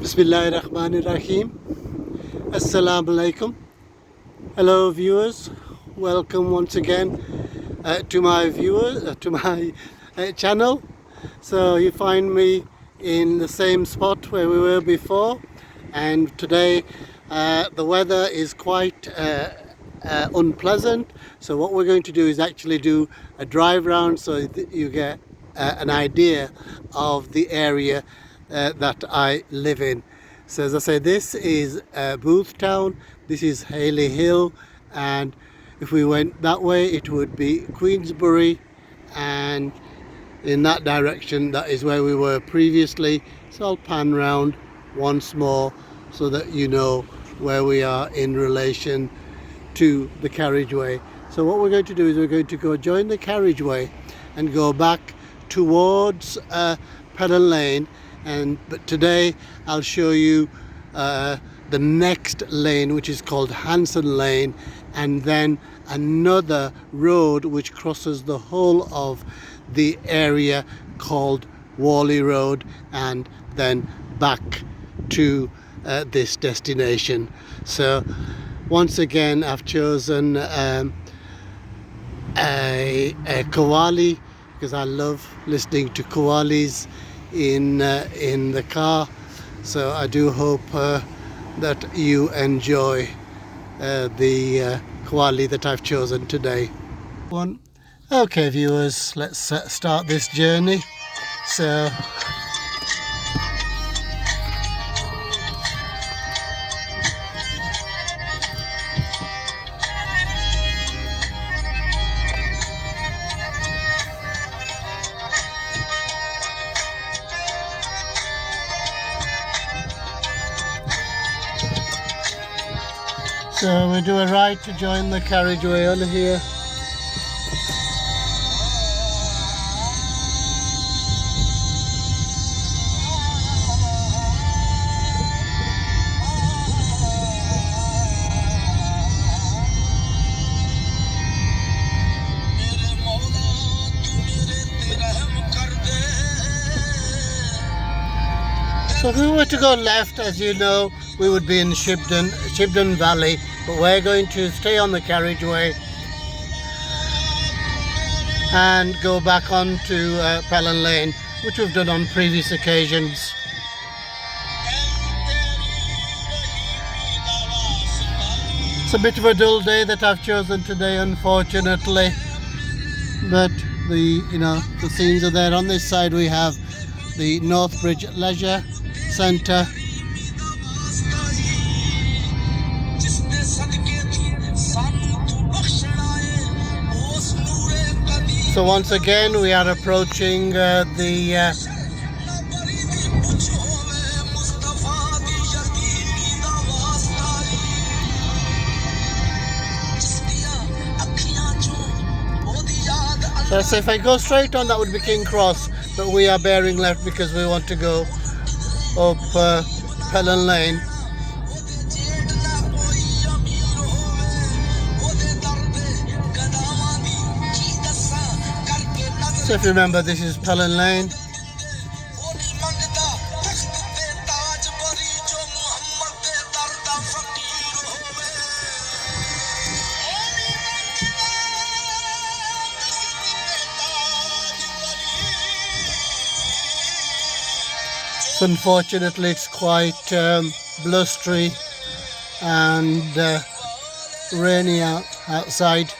Bismillahirrahmanirrahim. Assalamu alaikum. Hello viewers, welcome once again to my channel. So you find me in the same spot where we were before, and today the weather is quite unpleasant. So what we're going to do is actually do a drive round so that you get an idea of the area that I live in. So as I say, this is Booth Town, this is Haley Hill, and if we went that way it would be Queensbury, and in that direction that is where we were previously. So I'll pan round once more so that you know where we are in relation to the carriageway. So what we're going to do is we're going to go join the carriageway and go back towards Pellon Lane, but today I'll show you the next lane, which is called Hanson Lane, and then another road which crosses the whole of the area called Warley Road, and then back to this destination. So once again I've chosen a qawwali because I love listening to qawwalis in the car. So I do hope that you enjoy the qawwali that I've chosen today. Okay viewers, let's start this journey. So we do a right to join the carriageway on here. So if we were to go left, as you know, we would be in Shibden Valley, but we're going to stay on the carriageway and go back on to Pellon Lane, which we've done on previous occasions. It's a bit of a dull day that I've chosen today, unfortunately, but the scenes are there. On this side we have the Northbridge Leisure Centre. So once again we are approaching the so if I go straight on, that would be King Cross, but we are bearing left because we want to go up Pellon Lane. So if you remember, this is Pellon Lane. So unfortunately it's quite blustery and rainy outside.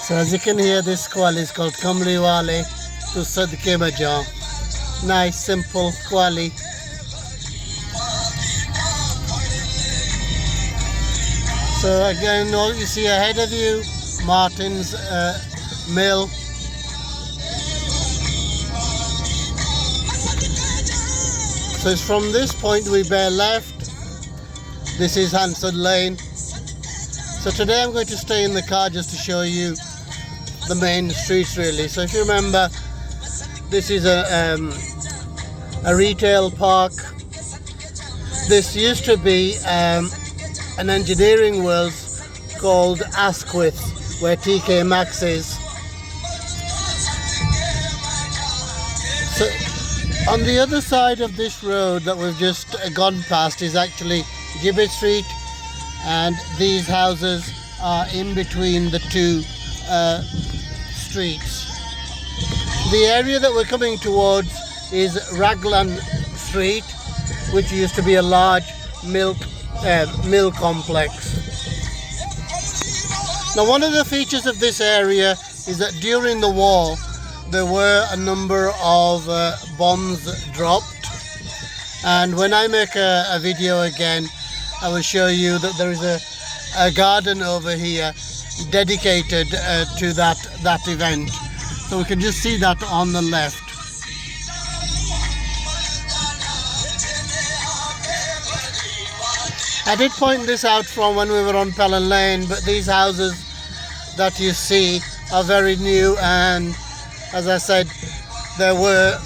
So as you can hear, this qawwali is called Kamli Waly to sadkay jaan. Nice simple qawwali. So again, all you see ahead of you, Martin's Mill. So it's from this point we bear left. This is Hanson Lane. So today I'm going to stay in the car just to show you the main streets really. So if you remember, this is a retail park. This used to be an engineering world called Asquith, where TK Maxx is. So on the other side of this road that we've just gone past is actually Gibbet Street, and these houses are in between the two streets. The area that we're coming towards is Raglan Street, which used to be a large mill complex. Now, one of the features of this area is that during the war there were a number of bombs dropped, and when I make a video again, I will show you that there is a garden over here dedicated to that event. So we can just see that on the left. I did point this out from when we were on Pellon Lane, but these houses that you see are very new, and as I said, there were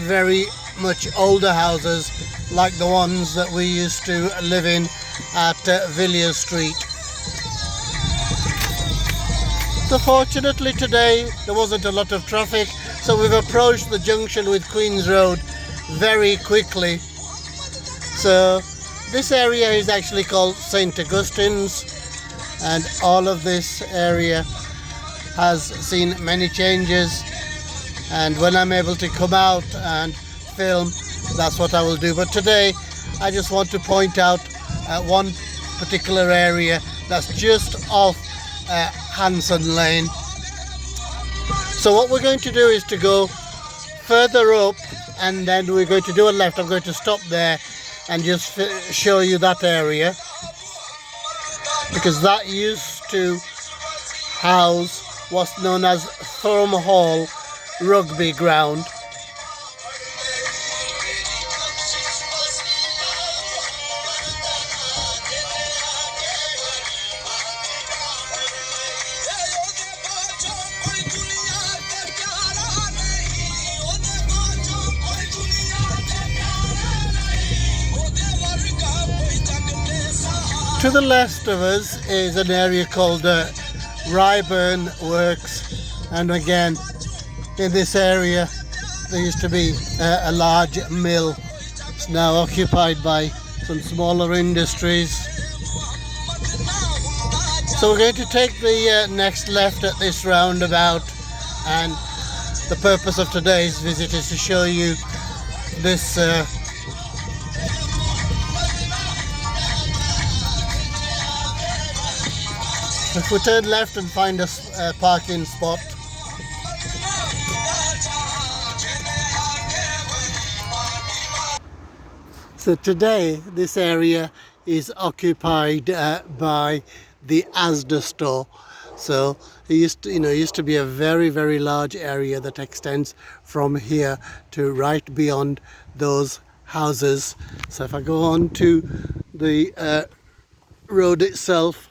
very much older houses like the ones that we used to live in at Villiers Street. So fortunately today there wasn't a lot of traffic, so we've approached the junction with Queen's Road very quickly. So this area is actually called St. Augustine's, and all of this area has seen many changes, and when I'm able to come out and film, that's what I will do. But today I just want to point out one particular area that's just off Hanson Lane. So what we're going to do is to go further up, and then we're going to do a left. I'm going to stop there and just show you that area, because that used to house what's known as Thrum Hall Rugby Ground. To the left of us is an area called Ryburn Works, and again in this area there used to be a large mill. It's now occupied by some smaller industries. So we're going to take the next left at this roundabout, and the purpose of today's visit is to show you this if we turn left and find a parking spot. So today this area is occupied by the Asda store. So it used to be a very, very large area that extends from here to right beyond those houses. So if I go on to the road itself,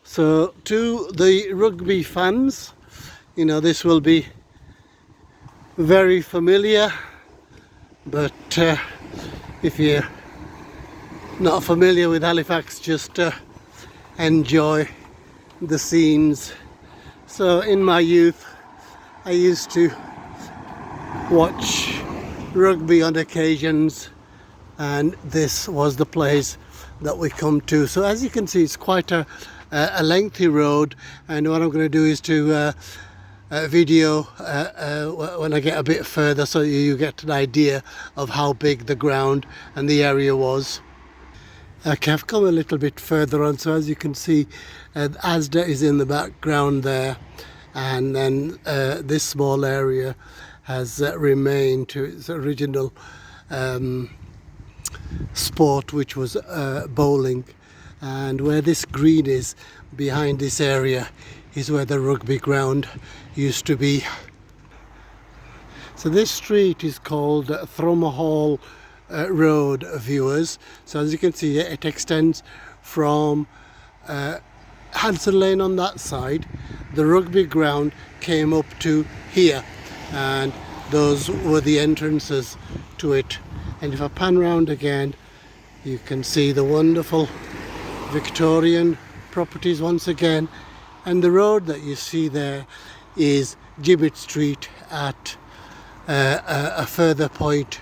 so to the rugby fans, this will be very familiar, but if you're not familiar with Halifax, just enjoy the scenes. So in my youth I used to watch rugby on occasions, and this was the place that we come to. So as you can see, it's quite a lengthy road, and what I'm going to do is to video when I get a bit further, so you get an idea of how big the ground and the area was. Okay, I've come a little bit further on, so as you can see, Asda is in the background there, and then this small area has remained to its original sport, which was bowling. And where this green is behind this area is where the rugby ground used to be. So this street is called Thrum Hall Road, viewers. So as you can see, it extends from Hanson Lane on that side. The rugby ground came up to here, and those were the entrances to it. And if I pan round again, you can see the wonderful Victorian properties once again, and the road that you see there is Gibbet Street at a further point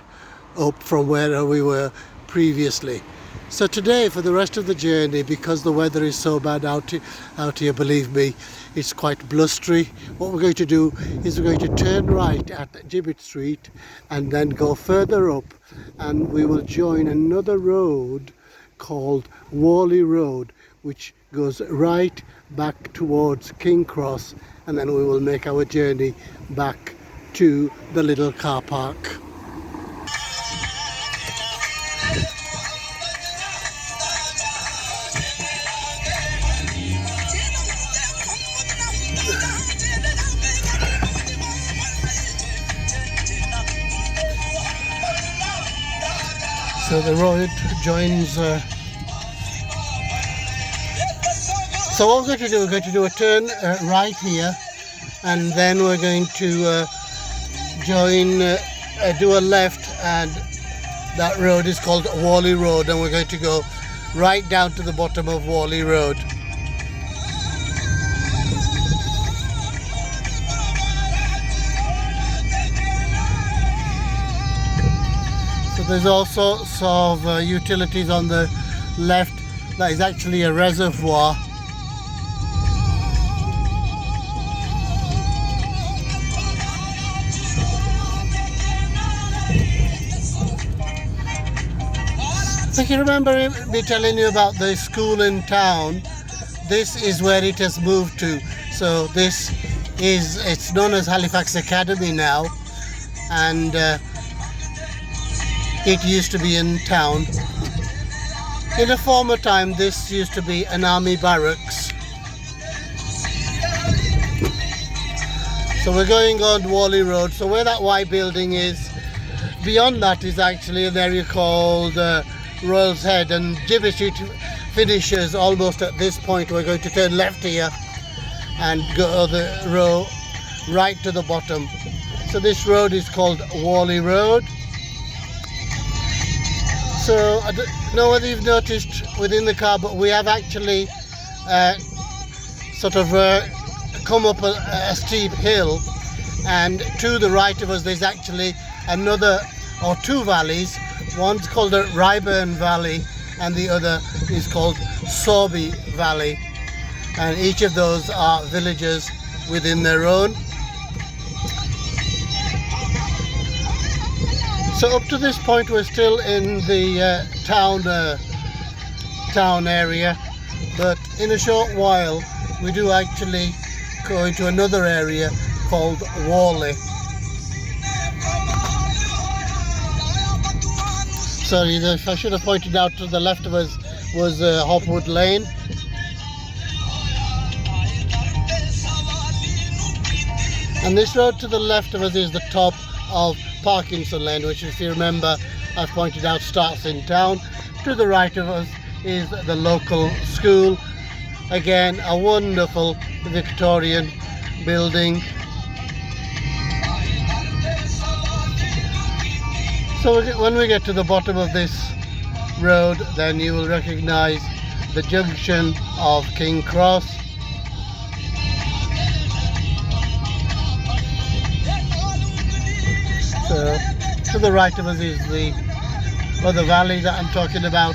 up from where we were previously. So today, for the rest of the journey, because the weather is so bad out here, believe me, it's quite blustery. What we're going to do is we're going to turn right at Gibbet Street and then go further up, and we will join another road called Warley Road, which goes right back towards King Cross, and then we will make our journey back to the Lidle Car park. So the road joins. So what we're going to do a turn right here, and then we're going to do a left, and that road is called Warley Road, and we're going to go right down to the bottom of Warley Road. There's also sort of utilities on the left. That is actually a reservoir. If you remember me telling you about the school in town, this is where it has moved to. So it's known as Halifax Academy now, and it used to be in town. In a former time, this used to be an army barracks. So we're going on Warley Road. So where that white building is, beyond that is actually an area called Royal's Head, and Gibbet Street finishes almost at this point. We're going to turn left here and go the road right to the bottom. So this road is called Warley Road. So I don't know whether you've noticed within the car, but we have actually come up a steep hill, and to the right of us there's actually another or two valleys. One's called the Ryburn Valley and the other is called Sorby Valley, and each of those are villages within their own. So up to this point we're still in the town area, but in a short while we do actually go into another area called Warley. Sorry, I should have pointed out to the left of us was Hopwood Lane. And this road to the left of us is the top of Hanson Lane, which, if you remember, I've pointed out starts in town. To the right of us is the local school. Again, a wonderful Victorian building. So when we get to the bottom of this road, then you will recognize the junction of King Cross. So to the right of us is the other valley that I'm talking about.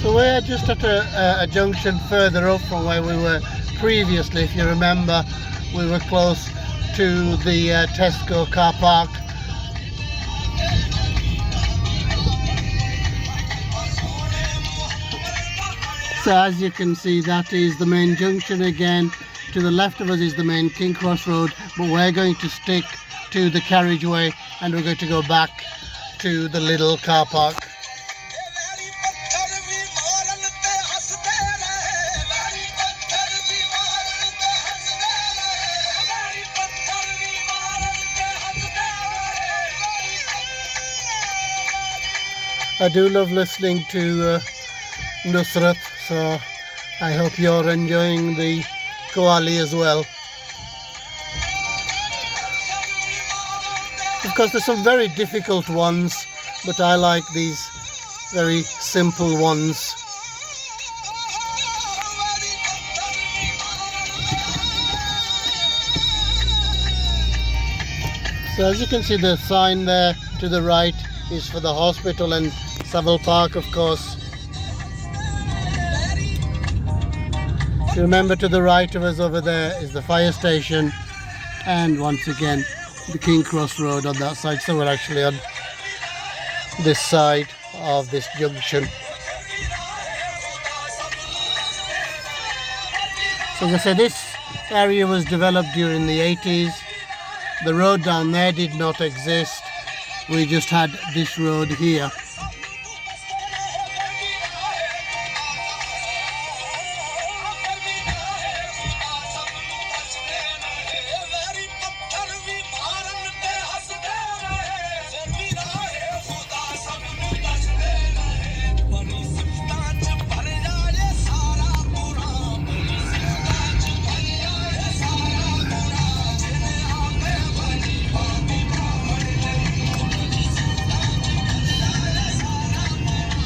So we're just at a junction further up from where we were previously. If you remember, we were close to the Tesco car park. So as you can see, that is the main junction again. To the left of us is the main King Cross Road, but we're going to stick to the carriageway and we're going to go back to the Lidle Car park. I do love listening to Nuserat, so I hope you're enjoying the Waly as well. Of course, there's some very difficult ones, but I like these very simple ones. So as you can see, the sign there to the right is for the hospital and Savile Park, of course. If you remember, to the right of us over there is the fire station, and once again the King Cross Road on that side. So we're actually on this side of this junction. So as I said, this area was developed during the 80s. The road down there did not exist. We just had this road here.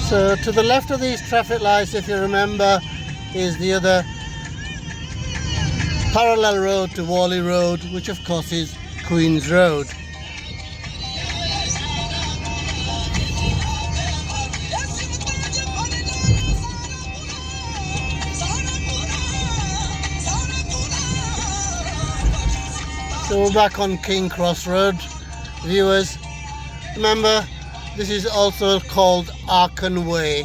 So to the left of these traffic lights, if you remember, is the other parallel road to Warley Road, which of course is Queen's Road. So we're back on King Cross Road, viewers. Remember, this is also called Aachen Way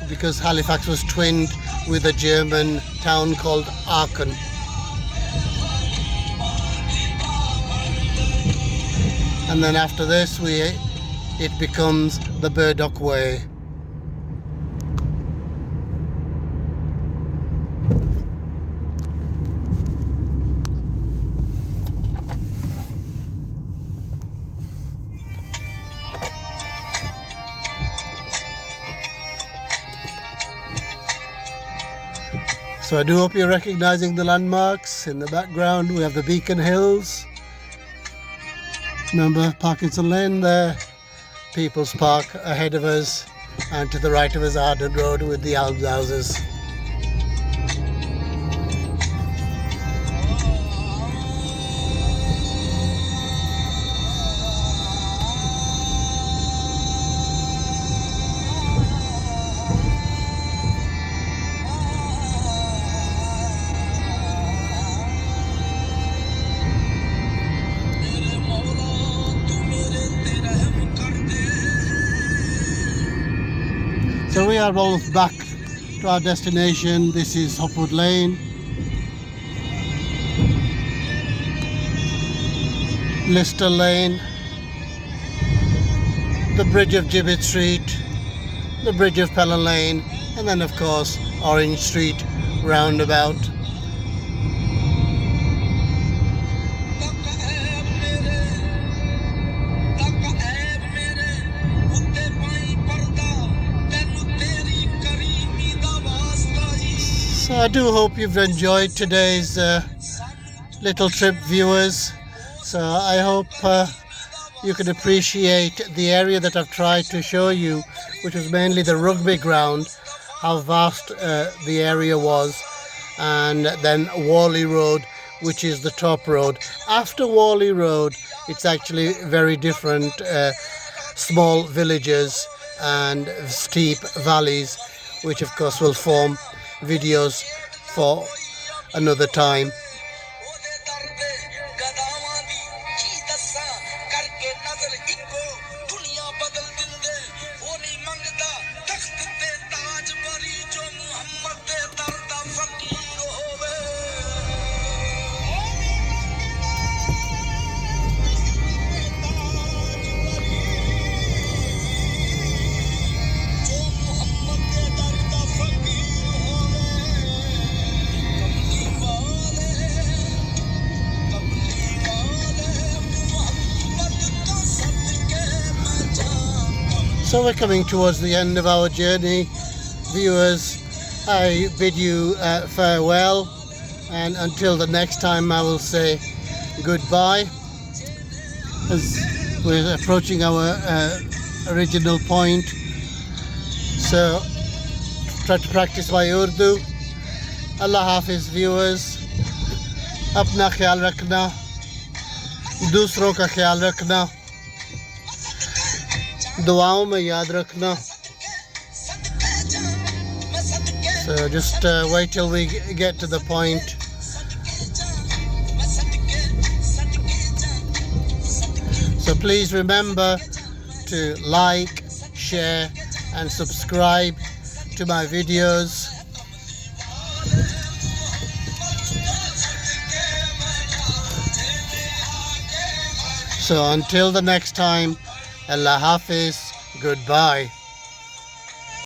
because Halifax was twinned with a German town called Aachen. And then after this it becomes the Burdock Way. So I do hope you're recognizing the landmarks. In the background we have the Beacon Hills. Remember Hanson Lane there, People's Park ahead of us, and to the right of us Arden Road with the almshouses. So we are almost back to our destination. This is Hopwood Lane, Lister Lane, the bridge of Gibbet Street, the bridge of Pellon Lane, and then of course Orange Street roundabout. So I do hope you've enjoyed today's little trip, viewers. So I hope you can appreciate the area that I've tried to show you, which was mainly the rugby ground, how vast the area was, and then Warley Road, which is the top road. After Warley Road, it's actually very different, small villages and steep valleys, which of course will form videos for another time. So we're coming towards the end of our journey, viewers. I bid you farewell, and until the next time I will say goodbye. As we're approaching our original point. So try to practice my Urdu. Allah Hafiz viewers, अपना ख्याल रखना, दूसरों का ख्याल रखना, दुआओं में याद रखना. So just wait till we get to the point. So please remember to like, share and subscribe to my videos. So until the next time, Allah Hafiz, goodbye.